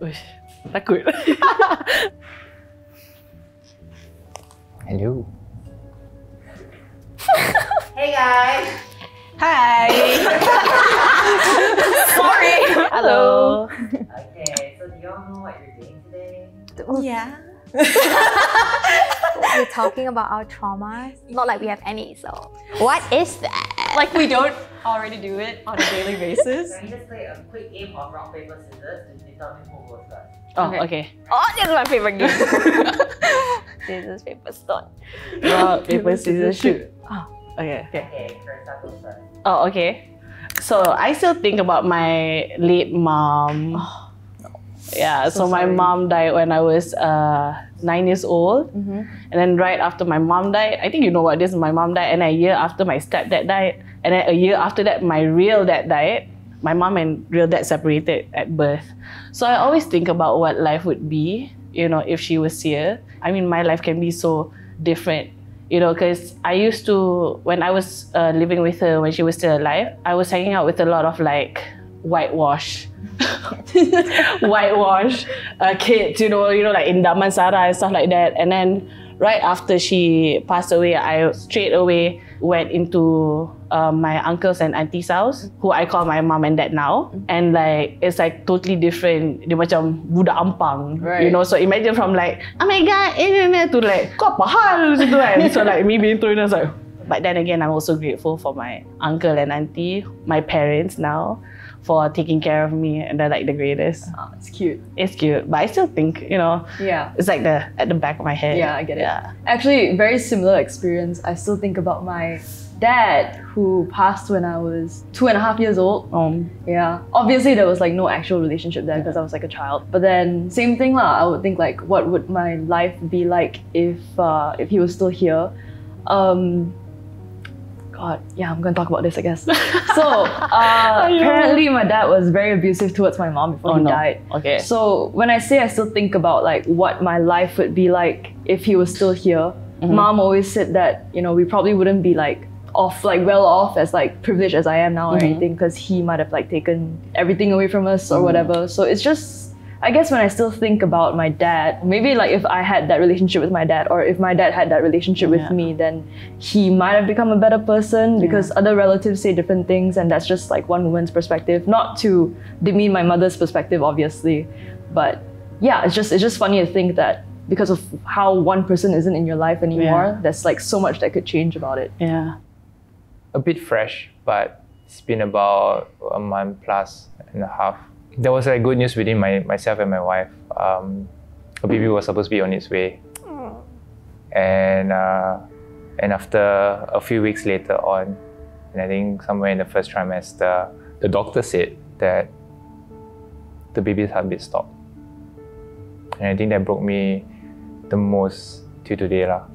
Uish, takut. Hello. Hey guys! Hi! Sorry! Hello! Okay, so do y'all know what you're doing today? Yeah. We're talking about our traumas. Not like we have any, so. What is that? Like we don't already do it on a daily basis. Can we just play a quick game of rock, paper, scissors to determine who goes first? Oh, okay. Oh, this is my favorite game. Scissors, paper, stone. Rock, paper, scissors, shoot. Oh, okay. Okay, Karissa goes first. Oh, okay. So I still think about my late mom. Yeah, so my mom died when I was 9 years old. And then right after my mom died, I think you know what this is, my mom died, and a year after my stepdad died, and then a year after that my real dad died. My mom and real dad separated at birth. So I always think about what life would be, you know, if she was here. I mean, my life can be so different, you know, because I used to, when I was living with her when she was still alive, I was hanging out with a lot of like whitewash kids, you know, like in Damansara and stuff like that. And then right after she passed away, I straight away went into my uncles and aunties' house, who I call my mom and dad now. And like, it's like totally different. Dia macam budak ampang, you know. So imagine from like, oh my god, to like, kau apa hal gitu kan. So like me being thrown, I was like, but then again, I'm also grateful for my uncle and auntie, my parents now, for taking care of me, and they're like the greatest. Oh, it's cute. It's cute, but I still think, you know, it's like at the back of my head. Yeah, I get it. Actually, very similar experience. I still think about my dad, who passed when I was 2.5 years old. Yeah, obviously there was like no actual relationship there because I was like a child. But then same thing lah. I would think like, what would my life be like if he was still here? God, yeah, I'm gonna talk about this, I guess. So apparently my dad was very abusive towards my mom before he died. Okay. So when I say I still think about like what my life would be like if he was still here, mom always said that, you know, we probably wouldn't be like well off as like privileged as I am now or anything, because he might have like taken everything away from us or whatever. So it's just, I guess when I still think about my dad, maybe like if I had that relationship with my dad, or if my dad had that relationship with me, then he might have become a better person, because other relatives say different things, and that's just like one woman's perspective. Not to demean my mother's perspective, obviously, but yeah, it's just funny to think that because of how one person isn't in your life anymore, there's like so much that could change about it. Yeah. A bit fresh, but it's been about a month plus and a half. There was like good news within myself and my wife. A baby was supposed to be on its way, and after a few weeks later on, and I think somewhere in the first trimester, the doctor said that the baby's heartbeat stopped, and I think that broke me the most till today lah.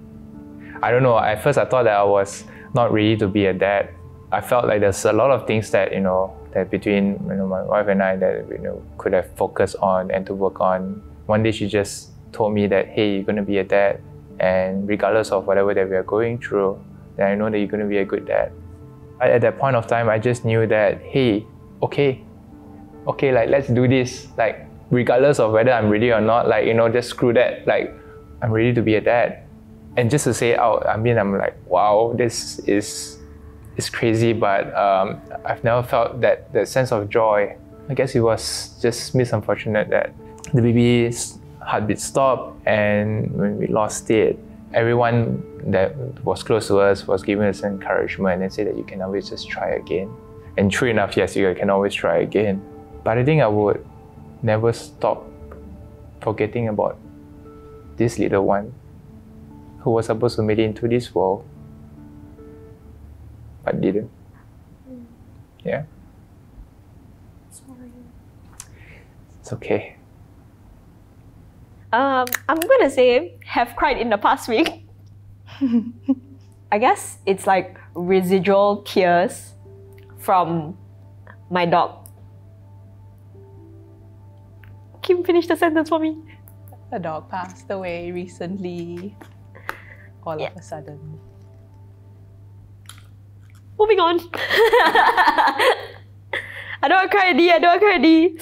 I don't know. At first, I thought that I was not ready to be a dad. I felt like there's a lot of things that, you know, that between, you know, my wife and I that, you know, could have focused on and to work on. One day she just told me that, hey, you're going to be a dad, and regardless of whatever that we are going through, then I know that you're going to be a good dad. At that point of time, I just knew that, hey, okay, like let's do this. Like regardless of whether I'm ready or not, like, you know, just screw that. Like I'm ready to be a dad. And just to say it out, I mean, I'm like, wow, this is crazy, but I've never felt that sense of joy. I guess it was just unfortunate that the baby's heartbeat stopped, and when we lost it, everyone that was close to us was giving us encouragement and said that you can always just try again. And true enough, yes, you can always try again. But I think I would never stop forgetting about this little one who was supposed to make it into this world, but didn't. Yeah. Sorry. It's okay. I'm gonna say have cried in the past week. I guess it's like residual tears from my dog. Kim, finish the sentence for me. A dog passed away recently, all of a sudden. Moving on. I don't want to cry already.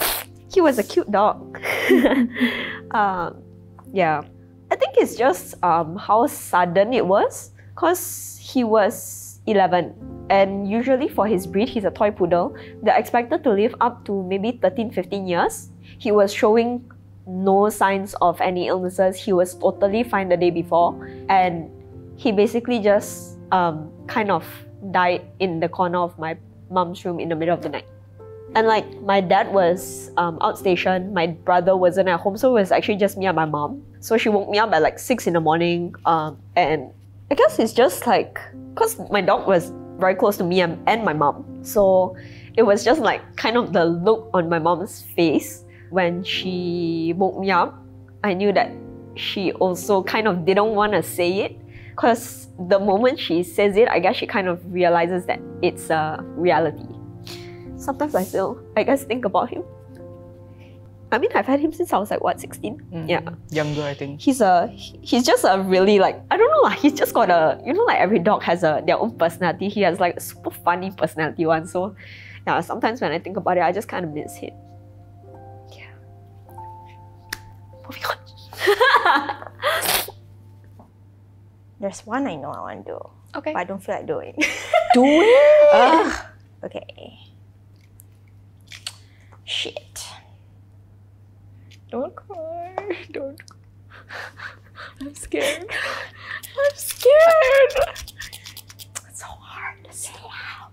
He was a cute dog. Yeah, I think it's just how sudden it was, because he was 11, and usually for his breed, he's a toy poodle. They're expected to live up to maybe 13-15 years. He was showing no signs of any illnesses. He was totally fine the day before, and he basically just kind of died in the corner of my mom's room in the middle of the night. And like, my dad was outstation, my brother wasn't at home, so it was actually just me and my mom. So she woke me up at like 6 in the morning, and I guess it's just like, because my dog was very close to me and my mom. So it was just like kind of the look on my mom's face when she woke me up. I knew that she also kind of didn't want to say it, because the moment she says it, I guess she kind of realizes that it's a reality. Sometimes I still, I guess, think about him. I mean, I've had him since I was like, what, 16? Yeah. Younger, I think. He's just a really like, I don't know, like, he's just got a, you know, like every dog has their own personality. He has like a super funny personality one. So yeah, sometimes when I think about it, I just kind of miss him. Yeah. Moving on. There's one I know I want to do. Okay. But I don't feel like doing. Do it! Okay. Shit. Don't cry. Don't cry. I'm scared. I'm scared. It's so hard to say out.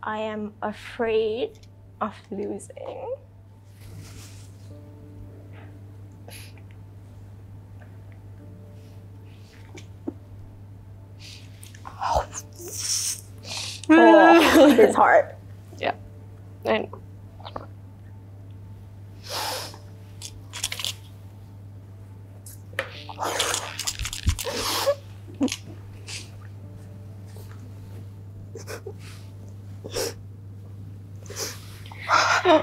I am afraid of losing. Oh, it's hard. Yeah. And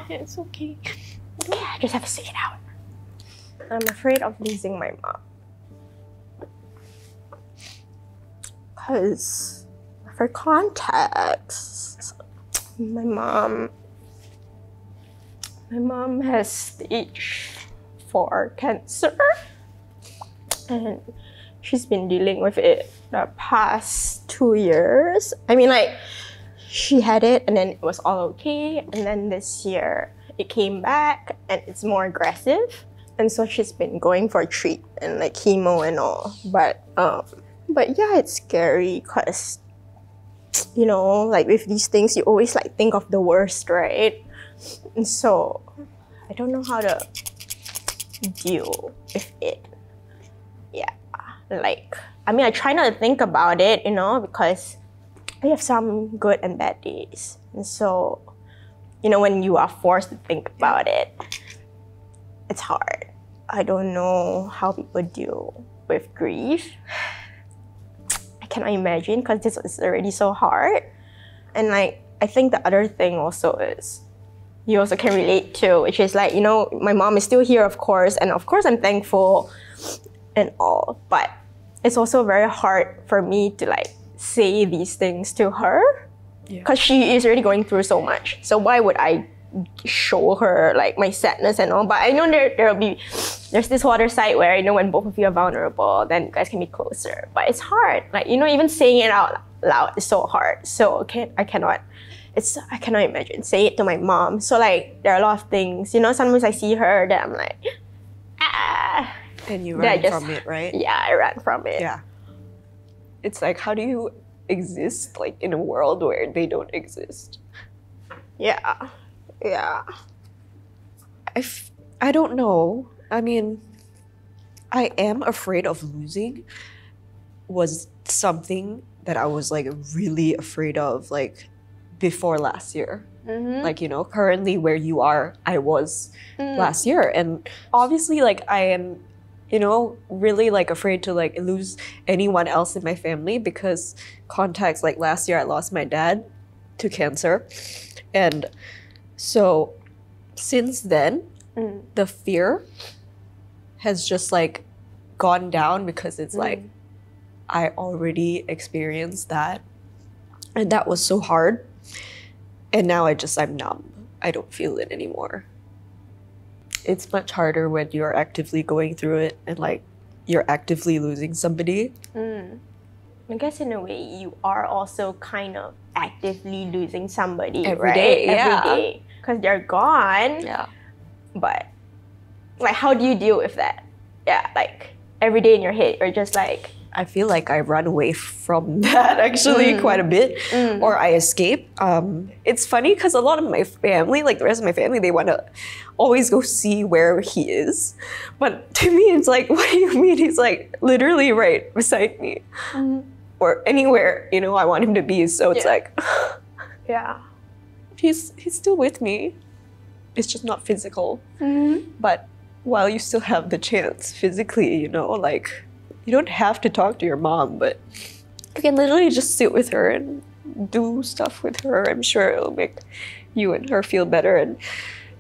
it's okay. I just have to say it out. I'm afraid of losing my mom. Because, for context, my mom has stage 4 cancer, and she's been dealing with it the past 2 years. I mean, like, she had it and then it was all okay, and then this year it came back and it's more aggressive, and so she's been going for treatment, like chemo and all. But yeah, it's scary because, you know, like with these things, you always like think of the worst, right? And so I don't know how to deal with it. Yeah, like, I mean, I try not to think about it, you know, because I have some good and bad days. And so, you know, when you are forced to think about it, it's hard. I don't know how people deal with grief. I cannot imagine, because this is already so hard. And like, I think the other thing also is, you also can relate to, which is like, you know, my mom is still here, of course, and of course I'm thankful and all, but it's also very hard for me to like say these things to her, because she is already going through so much. So why would I show her like my sadness and all? But I know there's this whole other side where, you know, when both of you are vulnerable, then you guys can be closer. But it's hard. Like, you know, even saying it out loud is so hard. So I cannot imagine say it to my mom. So like, there are a lot of things, you know, sometimes I see her that I'm like, ah. And you ran from it, right? Yeah, I ran from it. Yeah. It's like, how do you exist like in a world where they don't exist? Yeah. I don't know. I mean, I am afraid of losing was something that I was like really afraid of like before last year. Like, you know, currently where you are, I was last year. And obviously like I am, you know, really like afraid to like lose anyone else in my family, because context, like last year I lost my dad to cancer. And so since then, the fear has just like gone down, because it's like, I already experienced that. And that was so hard. And now I'm numb. I don't feel it anymore. It's much harder when you're actively going through it and like you're actively losing somebody. I guess in a way you are also kind of actively losing somebody Every right? day, Every yeah. day. Because they're gone. Yeah. But like, how do you deal with that? Yeah, like every day in your head, you're just like, I feel like I run away from that actually quite a bit, or I escape. It's funny because a lot of my family, like the rest of my family, they want to always go see where he is. But to me, it's like, what do you mean? He's like literally right beside me, or anywhere I want him to be. So it's like, yeah. he's still with me. It's just not physical. But while you still have the chance physically, like. You don't have to talk to your mom, but you can literally just sit with her and do stuff with her. I'm sure it'll make you and her feel better, and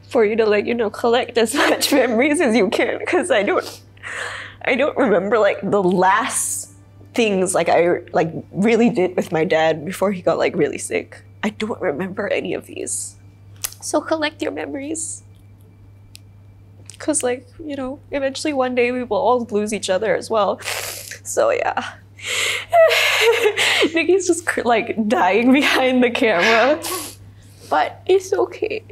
for you to like, collect as much memories as you can. Because I don't remember like the last things like I like really did with my dad before he got like really sick. I don't remember any of these. So collect your memories. Because like, eventually one day we will all lose each other as well. So yeah. Nikki's just like dying behind the camera. But it's okay.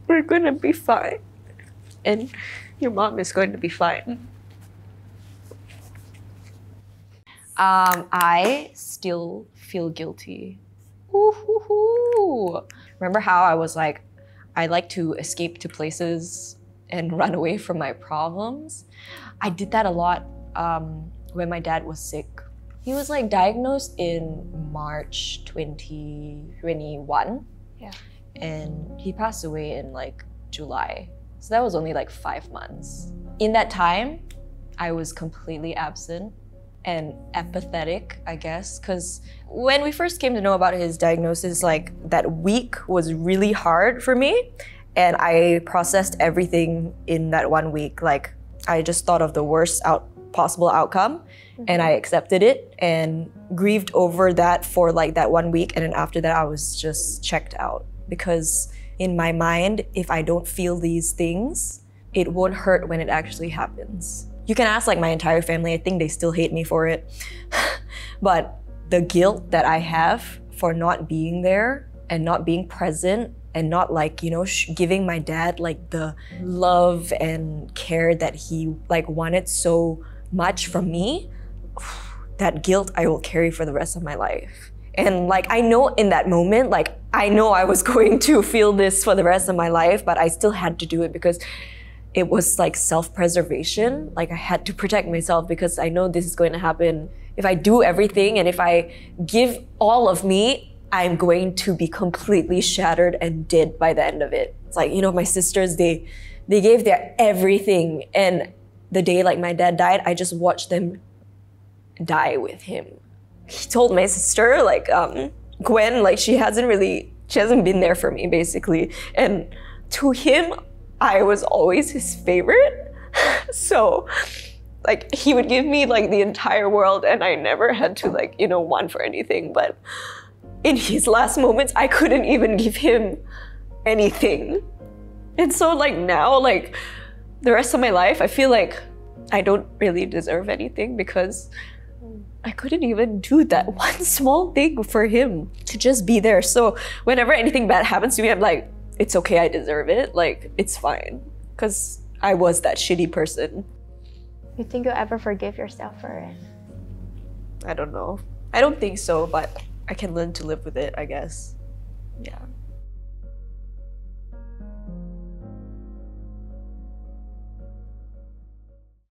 We're gonna be fine. And your mom is going to be fine. I still feel guilty. Ooh. Remember how I was like, I like to escape to places and run away from my problems? I did that a lot when my dad was sick. He was like diagnosed in March 2021. Yeah. And he passed away in like July. So that was only like 5 months. In that time, I was completely absent and apathetic, I guess, because when we first came to know about his diagnosis, like that week was really hard for me. And I processed everything in that 1 week. Like, I just thought of the worst possible outcome, and I accepted it and grieved over that for like that 1 week. And then after that, I was just checked out. Because in my mind, if I don't feel these things, it won't hurt when it actually happens. You can ask like my entire family, I think they still hate me for it. But the guilt that I have for not being there and not being present and not like, giving my dad like the love and care that he like wanted so much from me, that guilt I will carry for the rest of my life. And like, I know in that moment, like, I know I was going to feel this for the rest of my life, but I still had to do it because it was like self-preservation. Like, I had to protect myself because I know this is going to happen. If I do everything and if I give all of me, I'm going to be completely shattered and dead by the end of it. It's like, my sisters, they gave their everything. And the day like my dad died, I just watched them die with him. He told my sister, like, Gwen, like she hasn't been there for me basically. And to him, I was always his favorite. So like he would give me like the entire world and I never had to like, want for anything. But in his last moments, I couldn't even give him anything. And so like now, like the rest of my life, I feel like I don't really deserve anything because I couldn't even do that one small thing for him to just be there. So whenever anything bad happens to me, I'm like, it's okay, I deserve it. Like, it's fine. Because I was that shitty person. You think you'll ever forgive yourself for it? I don't know. I don't think so, but I can learn to live with it, I guess. Yeah.